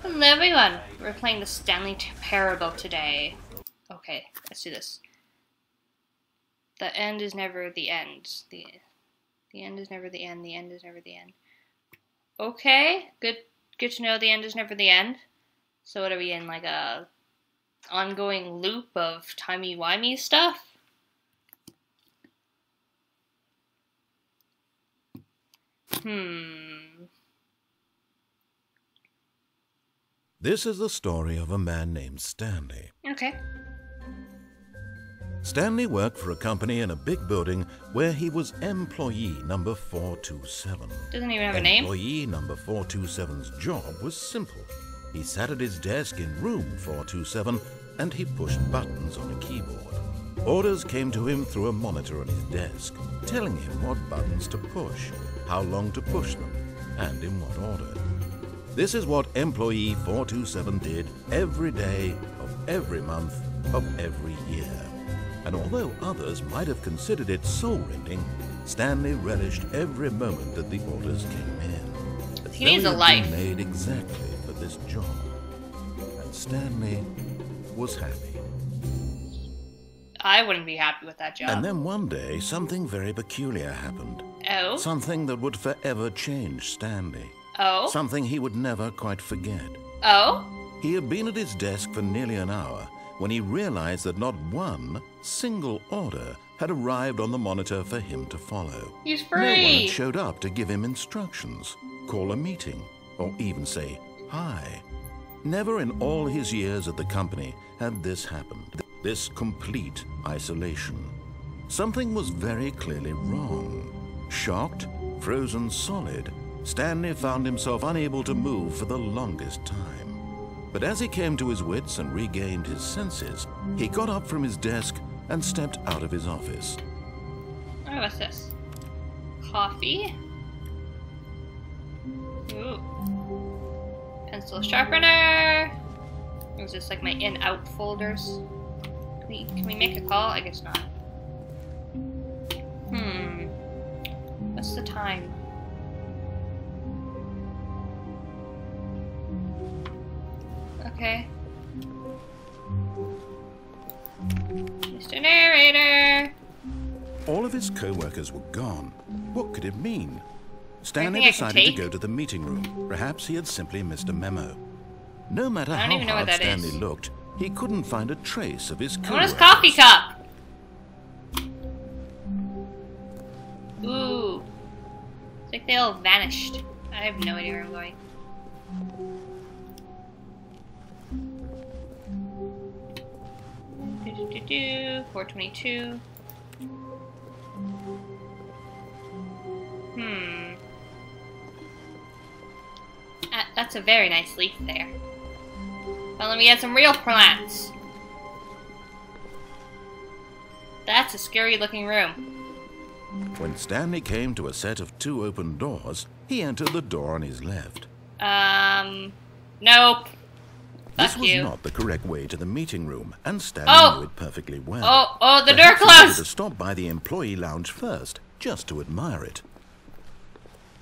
Hello everyone! We're playing the Stanley Parable today. Okay, let's do this. The end is never the end. The end is never the end. The end is never the end. Okay, good to know the end is never the end. So what are we in, like a ongoing loop of timey-wimey stuff? This is the story of a man named Stanley. Okay. Stanley worked for a company in a big building where he was employee number 427. Doesn't even have a name. Employee number 427's job was simple. He sat at his desk in room 427 and he pushed buttons on a keyboard. Orders came to him through a monitor on his desk, telling him what buttons to push, how long to push them, and in what order. This is what employee 427 did every day of every month of every year. And although others might have considered it soul-rending, Stanley relished every moment that the orders came in. He needs a life. Made exactly for this job. And Stanley was happy. I wouldn't be happy with that job. And then one day, something very peculiar happened. Oh? Something that would forever change Stanley. Oh? Something he would never quite forget. Oh? He had been at his desk for nearly an hour when he realized that not one single order had arrived on the monitor for him to follow. He's No one free! had showed up to give him instructions, call a meeting, or even say hi. Never in all his years at the company had this happened. This complete isolation. Something was very clearly wrong. Shocked, frozen solid, Stanley found himself unable to move for the longest time. But as he came to his wits and regained his senses, he got up from his desk and stepped out of his office. Oh, what's this? Coffee? Ooh. Pencil sharpener! Is this like my in-out folders? Can we make a call? I guess not. What's the time? Okay. Mr. Narrator! All of his co-workers were gone. What could it mean? Stanley Anything I can decided to take? go to the meeting room. Perhaps he had simply missed a memo. No matter I don't how even know what hard that is. Stanley looked, he couldn't find a trace of his I want co-workers. his coffee cup! Ooh. It's like they all vanished. I have no idea where I'm going. Do 422. That's a very nice leaf there. Well, let me get some real plants. That's a scary looking room. When Stanley came to a set of 2 open doors, he entered the door on his left. Nope. This Fuck was you. not the correct way to the meeting room, and Stanley Oh! knew it perfectly well. Oh, the door Perhaps he wanted to closed! stop by the employee lounge first, just to admire it.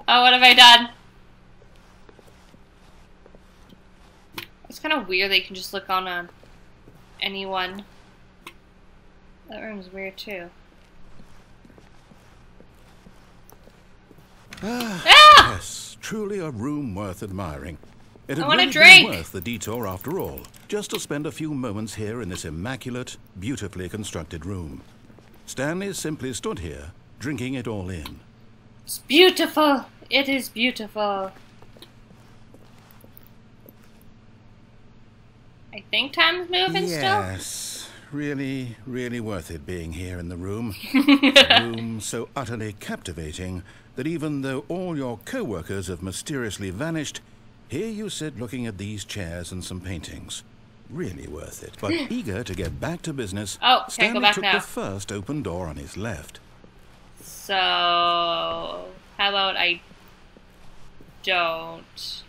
Oh, what have I done? It's kind of weird that you can just look on anyone. That room's weird too. Ah! Yes, truly a room worth admiring. It I had want a really drink! been worth the detour after all, just to spend a few moments here in this immaculate, beautifully constructed room. Stanley simply stood here, drinking it all in. It's beautiful! It is beautiful. I think time's moving still. Yes, really, really worth it being here in the room. A room so utterly captivating that even though all your co-workers have mysteriously vanished, here you sit looking at these chairs and some paintings. Really worth it. But eager to get back to business, Oh, can't go Stanley back took now. the first open door on his left. So, how about I don't?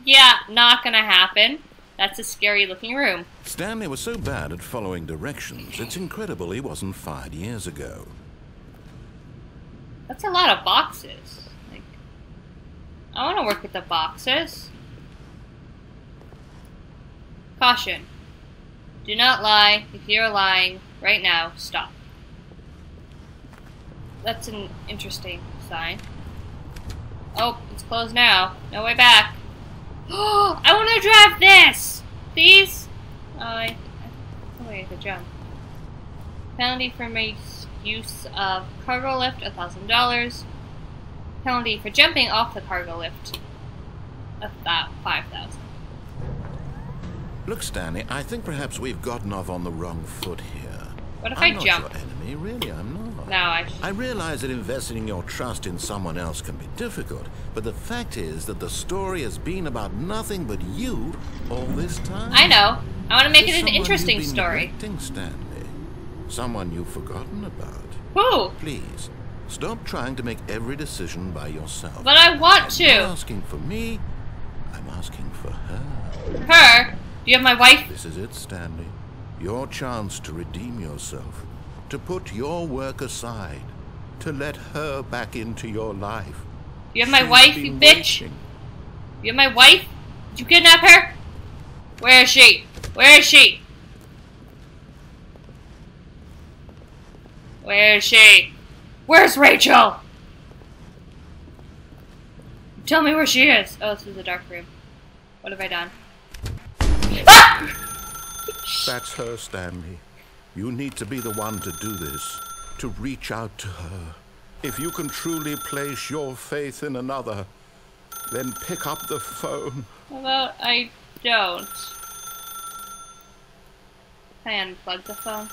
Yeah, not gonna happen. That's a scary looking room. Stanley was so bad at following directions, it's incredible he wasn't fired years ago. That's a lot of boxes. Like, I want to work with the boxes. Caution. Do not lie. If you're lying right now, stop. That's an interesting sign. Oh, it's closed now. No way back. Oh, I want to drive this! Please? Oh, wait, I could jump. Penalty for misuse of cargo lift, $1,000. Penalty for jumping off the cargo lift, about $5,000. Look, Stanley, I think perhaps we've gotten off on the wrong foot here. What if I'm I jump? not your enemy, really, I'm not. No, I realize that investing your trust in someone else can be difficult, but the fact is that the story has been about nothing but you all this time. I know. I want to make There's it an interesting story. Stanley. Someone you've forgotten about. Who? Please, stop trying to make every decision by yourself. But I want to. I'm not asking for me, I'm asking for her. Her? Do you have my wife? This is it, Stanley. Your chance to redeem yourself. To put your work aside. To let her back into your life. You have my wife, you bitch? You have my wife? Did you kidnap her? Where is she? Where is she? Where is she? Where's Rachel? Tell me where she is. Oh, this is a dark room. What have I done? Ah! That's her, Stanley. You need to be the one to do this. To reach out to her. If you can truly place your faith in another, then pick up the phone. How about I don't? Can I unplug the phone?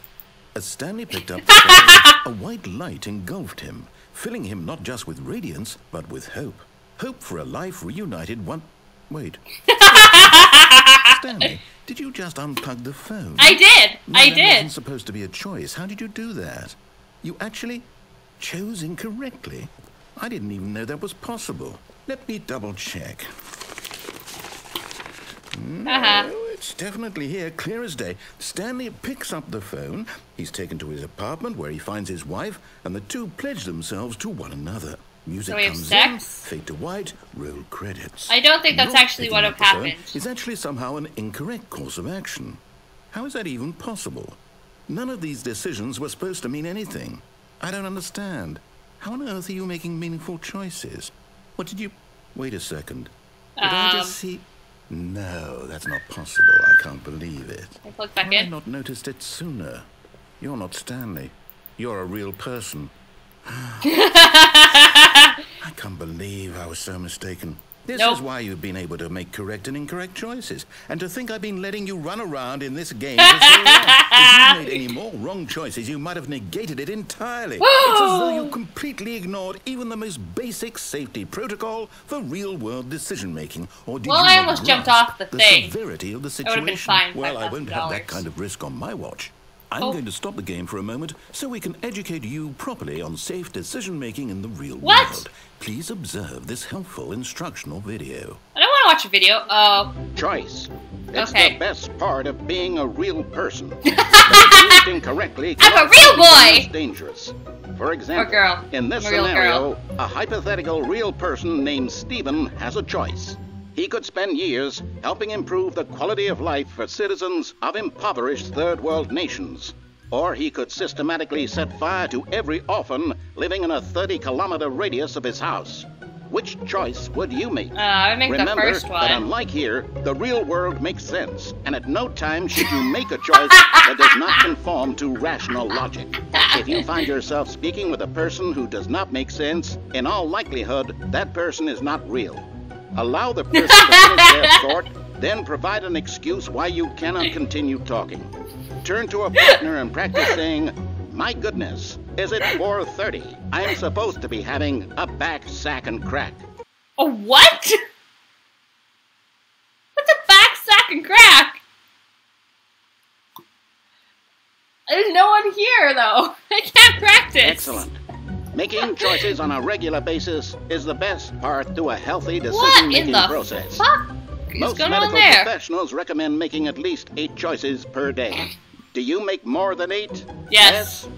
As Stanley picked up the phone, a white light engulfed him, filling him not just with radiance, but with hope. Hope for a life reunited one... Wait. Stanley, did you just unplug the phone? I did! No, I that did! wasn't supposed to be a choice. How did you do that? You actually chose incorrectly? I didn't even know that was possible. Let me double check. No, it's definitely here, clear as day. Stanley picks up the phone. He's taken to his apartment where he finds his wife, and the two pledge themselves to one another. Music So we have comes sex? in, fade to white, roll credits. I don't think that's Not actually picking what up have the phone happened. is actually somehow an incorrect course of action. How is that even possible? None of these decisions were supposed to mean anything. I don't understand. How on earth are you making meaningful choices? What did you... Wait a second. Did I just see... No, that's not possible. I can't believe it. I plugged back How had I in. not noticed it sooner? You're not Stanley. You're a real person. I can't believe I was so mistaken. This Nope. is why you've been able to make correct and incorrect choices. And to think I've been letting you run around in this game for so long. If you'd made any more wrong choices, you might have negated it entirely. It's as though you completely ignored even the most basic safety protocol for real-world decision-making. Or did Well, you I not almost jumped grasp off the thing. severity of the I situation? would've been fined Well, I won't have that $5,000. kind of risk on my watch. I'm Oh. going to stop the game for a moment so we can educate you properly on safe decision-making in the real What? world. Please observe this helpful instructional video. I don't want to watch a video. Oh, Choice. It's Okay. the best part of being a real person. But if used incorrectly, I'm a can real also be boy! most dangerous. For example, girl. in this I'm a real scenario, a hypothetical real person named Stephen has a choice. He could spend years helping improve the quality of life for citizens of impoverished third world nations. Or he could systematically set fire to every orphan living in a 30-kilometer radius of his house. Which choice would you make? I would make Remember the first one. that unlike here, the real world makes sense, and at no time should you make a choice that does not conform to rational logic. If you find yourself speaking with a person who does not make sense, in all likelihood, that person is not real. Allow the person to finish their thought, then provide an excuse why you cannot continue talking. Turn to a partner and practice saying, "My goodness, is it 4:30? I am supposed to be having a back, sack, and crack." A what? What's a back, sack, and crack? There's no one here, though. I can't practice. Excellent. Making choices on a regular basis is the best part to a healthy What in decision-making the process. fuck is Most going on medical there? professionals recommend making at least 8 choices per day. Do you make more than 8? Yes.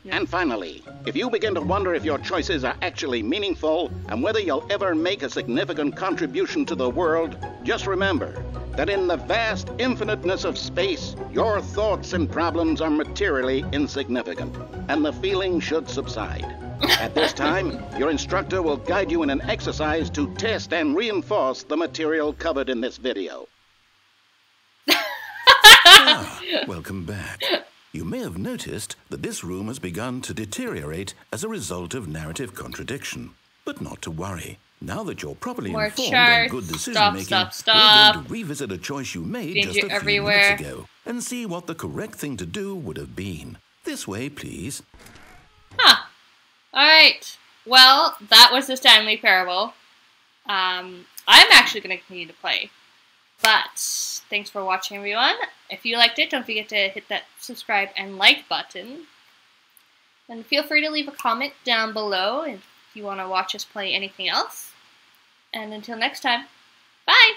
And finally, if you begin to wonder if your choices are actually meaningful and whether you'll ever make a significant contribution to the world, just remember that in the vast infiniteness of space, your thoughts and problems are materially insignificant, and the feeling should subside. At this time, your instructor will guide you in an exercise to test and reinforce the material covered in this video. Welcome back. You may have noticed that this room has begun to deteriorate as a result of narrative contradiction. But not to worry. Now that you're properly informed on good decision-making, we're going to revisit a choice you made just a few minutes ago and see what the correct thing to do would have been. This way, please. Huh. Alright. Well, that was the Stanley Parable. I'm actually going to continue to play. But, thanks for watching, everyone. If you liked it, don't forget to hit that subscribe and like button. And feel free to leave a comment down below if you want to watch us play anything else. And until next time, bye!